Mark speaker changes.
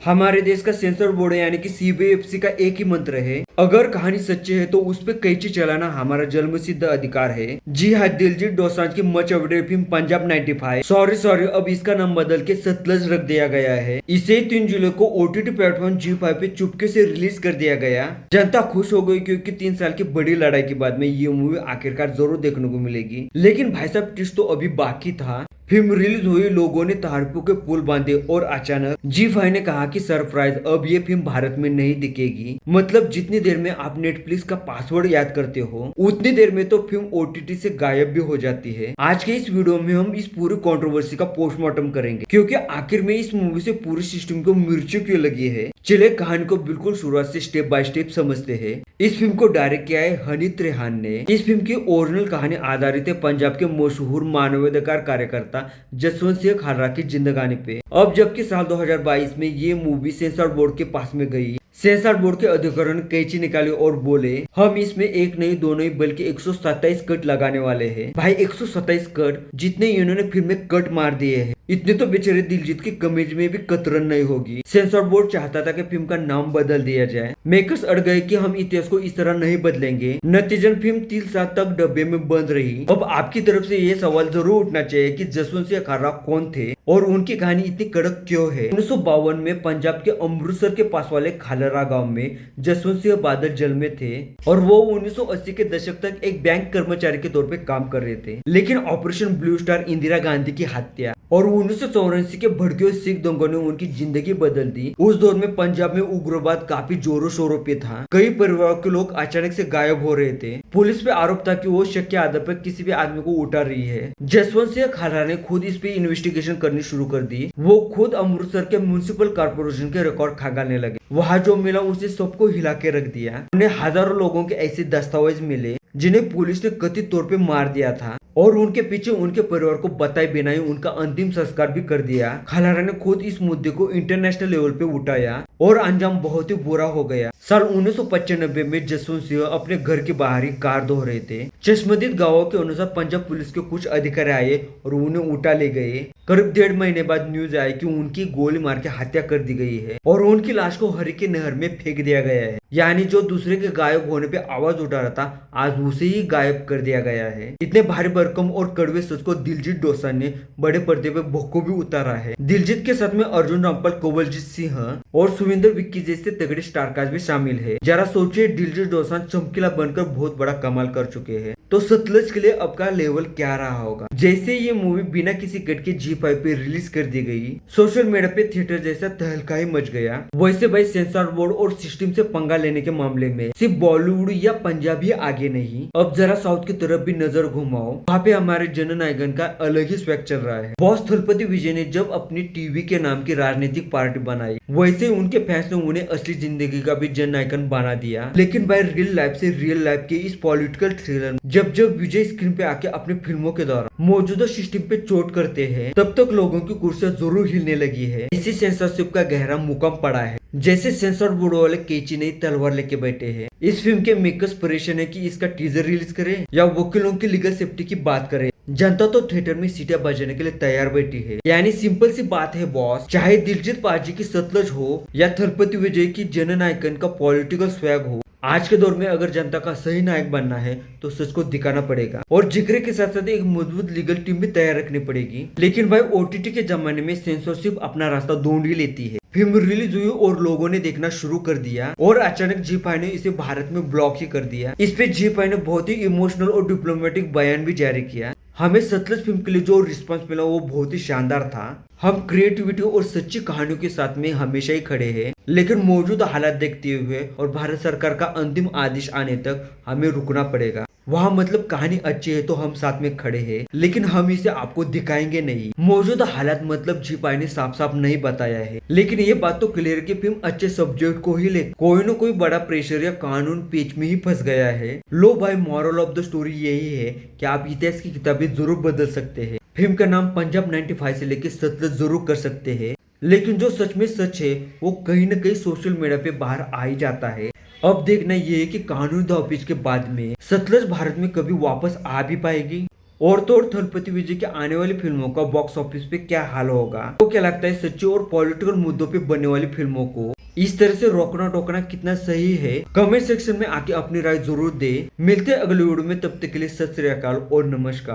Speaker 1: हमारे देश का सेंसर बोर्ड है यानी कि सीबीएफसी का एक ही मंत्र है, अगर कहानी सच्ची है तो उस पर कैची चलाना हमारा जन्मसिद्ध अधिकार है। जी हाँ, दिलजीत दोसांझ की much awaited film Punjab 95, sorry अब इसका नाम बदल के सतलज रख दिया गया है। इसे 3 जुलाई को ओटीटी प्लेटफॉर्म जी5 पे चुपके से रिलीज कर दिया गया। जनता खुश हो गई क्योंकि 3 साल की बड़ी लड़ाई के बाद में ये मूवी आखिरकार जरूर देखने को मिलेगी। लेकिन भाई साहब, ट्विस्ट तो अभी बाकी था। फिल्म रिलीज हुई, लोगों ने तारपों के पुल बांधे और अचानक जी5 ने कहा कि सरप्राइज, अब ये फिल्म भारत में नहीं दिखेगी। मतलब जितनी देर में आप नेटफ्लिक्स का पासवर्ड याद करते हो उतनी देर में तो फिल्म ओटीटी से गायब भी हो जाती है। आज के इस वीडियो में हम इस पूरी कंट्रोवर्सी का पोस्टमार्टम करेंगे क्योंकि आखिर में इस मूवी से पूरी सिस्टम को मिर्ची क्यों लगी है। चले कहानी को बिल्कुल शुरुआत से स्टेप बाय स्टेप समझते हैं। इस फिल्म को डायरेक्ट किया है हनी त्रेहान ने। इस फिल्म की ओरिजिनल कहानी आधारित है पंजाब के मशहूर मानवाधिकार कार्यकर्ता जसवंत सिंह खालरा की जिंदगानी पे। अब जबकि साल 2022 में ये मूवी सेंसर बोर्ड के पास में गई, सेंसर बोर्ड के अधिकारियों ने कैंची निकाली और बोले हम इसमें एक नहीं दो नहीं बल्कि 127 कट लगाने वाले हैं। भाई 127 कट, जितने इन्होंने फिल्म में कट मार दिए हैं इतने तो बेचारे दिलजीत की कमीज में भी कतरन नहीं होगी। सेंसर बोर्ड चाहता था कि फिल्म का नाम बदल दिया जाए। मेकर्स अड़ गए कि हम इतिहास को इस तरह नहीं बदलेंगे। नतीजन फिल्म 3 साल तक डब्बे में बंद रही। अब आपकी तरफ से ये सवाल जरूर उठना चाहिए कि जसवंत सिंह खालरा कौन थे और उनकी कहानी इतनी कड़क क्यों है। 1952 में पंजाब के अमृतसर के पास वाले खालरा गांव में जसवंत सिंह बादल जेल में थे और वो 1980 के दशक तक एक बैंक कर्मचारी के तौर पे काम कर रहे थे। लेकिन operation blue star, Indira Gandhi की हत्या और 1984 के भड़के हुए सिख दंगों ने उनकी जिंदगी बदल दी। उस दौर में पंजाब में उग्रवाद काफी जोरों शोरों पे था। कई परिवारों के लोग अचानक से गायब हो रहे थे। पुलिस पे आरोप था कि वो शक के आधार पर किसी भी आदमी को उठा रही है। जसवंत सिंह खालरा ने खुद इस पे इन्वेस्टिगेशन करनी शुरू कर दी। वो खुद अमृतसर के म्युनिसिपल कॉर्पोरेशन के रिकॉर्ड खंगालने लगे। वहाँ जो मिला उसे सबको हिला के रख दिया। उन्हें हजारों लोगों के ऐसे दस्तावेज मिले जिन्हें पुलिस ने कथित तौर पे मार दिया था और उनके पीछे उनके परिवार को बताए बिना ही उनका अंतिम संस्कार भी कर दिया। खालरा ने खुद इस मुद्दे को इंटरनेशनल लेवल पे उठाया और अंजाम बहुत ही बुरा हो गया। साल 1995 में जसवंत सिंह अपने घर के बाहर ही कार धो रहे थे। चश्मदीद गांवों के अनुसार पंजाब पुलिस के कुछ अधिकारी आए और उन्हें उठा ले गए। करीब 1.5 महीने बाद न्यूज आई कि उनकी गोली मार के हत्या कर दी गई है और उनकी लाश को हरी की नहर में फेंक दिया गया है। यानी जो दूसरे के गायब होने पे आवाज उठा रहा था, आज उसे ही गायब कर दिया गया है। इतने भारी भरकम और कड़वे सच को दिलजीत दोसांझ ने बड़े पर्दे पे बखूबी उतारा है। दिलजीत के साथ में अर्जुन रामपाल, कवलजीत सिंह और सुविंदर विक्की जैसे तगड़े स्टारकास्ट भी शामिल है। जरा सोचिए, दिलजीत दोसांझ चमकीला बनकर बहुत बड़ा कमाल कर चुके हैं, तो सतलज के लिए अब का लेवल क्या रहा होगा। जैसे ये मूवी बिना किसी कट के जी5 पे रिलीज कर दी गई, सोशल मीडिया पे थिएटर जैसा तहलका ही मच गया। वैसे भाई, सेंसर बोर्ड और सिस्टम से पंगा लेने के मामले में सिर्फ बॉलीवुड या पंजाबी आगे नहीं, अब जरा साउथ की तरफ भी नजर घुमाओ। वहाँ पे हमारे जननायकन का अलग ही स्वैग चल रहा है। बॉस थलपति विजय ने जब अपनी टीवी के नाम की राजनीतिक पार्टी बनाई, वैसे उनके फैंस ने उन्हें असली जिंदगी का भी जननायकन बना दिया। लेकिन भाई, रियल लाइफ से रियल लाइफ के इस पॉलिटिकल थ्रिलर जब विजय स्क्रीन पे आके अपनी फिल्मों के दौरान मौजूदा सिस्टम पे चोट करते हैं, तब तक लोगों की कुर्सियां जरूर हिलने लगी है। इसी सेंसरशिप का गहरा मुकाम पड़ा है। जैसे सेंसर बोर्ड वाले कैंची नहीं तलवार लेके बैठे हैं। इस फिल्म के मेकर्स परेशान है कि इसका टीजर रिलीज करें या वकीलों की लीगल सेफ्टी की बात करें। जनता तो थिएटर में सीटें बजाने के लिए तैयार बैठी है। यानी सिंपल सी बात है बॉस, चाहे दिलजीत पाजी की सतलज हो या थलपति विजय की जननायकन का पॉलिटिकल स्वैग हो, आज के दौर में अगर जनता का सही नायक बनना है तो सच को दिखाना पड़ेगा और जिक्र के साथ साथ एक मजबूत लीगल टीम भी तैयार रखनी पड़ेगी। लेकिन भाई, ओटीटी के जमाने में सेंसरशिप अपना रास्ता ढूंढ ही लेती है। फिल्म रिलीज हुई और लोगों ने देखना शुरू कर दिया और अचानक जी5 ने इसे भारत में ब्लॉक ही कर दिया। इस पे जी5 ने बहुत ही इमोशनल और डिप्लोमेटिक बयान भी जारी किया। हमें सतलज फिल्म के लिए जो रिस्पांस मिला वो बहुत ही शानदार था। हम क्रिएटिविटी और सच्ची कहानियों के साथ में हमेशा ही खड़े हैं, लेकिन मौजूदा हालात देखते हुए और भारत सरकार का अंतिम आदेश आने तक हमें रुकना पड़ेगा। वहाँ मतलब कहानी अच्छी है तो हम साथ में खड़े हैं, लेकिन हम इसे आपको दिखाएंगे नहीं। मौजूदा हालात मतलब जी5 ने साफ साफ नहीं बताया है, लेकिन ये बात तो क्लियर कि फिल्म अच्छे सब्जेक्ट को ही ले कोई न कोई बड़ा प्रेशर या कानून पेच में ही फंस गया है। लो भाई, मॉरल ऑफ द स्टोरी यही है कि आप इतिहास की किताबें जरूर बदल सकते हैं। फिल्म का नाम पंजाब 95 से लेके सतलज जरूर कर सकते हैं, लेकिन जो सच में सच है वो कहीं न कहीं सोशल मीडिया पे बाहर आ ही जाता है। अब देखना ये है कि कानूनी दावपेच के बाद में सतलज भारत में कभी वापस आ भी पाएगी। और तो और थलपति विजय की आने वाली फिल्मों का बॉक्स ऑफिस पे क्या हाल होगा। तो क्या लगता है सच्चे और पॉलिटिकल मुद्दों पे बनने वाली फिल्मों को इस तरह से रोकना टोकना कितना सही है? कमेंट सेक्शन में आके अपनी राय जरूर दे। मिलते हैं अगले वीडियो में, तब तक के लिए सत श्री अकाल और नमस्कार।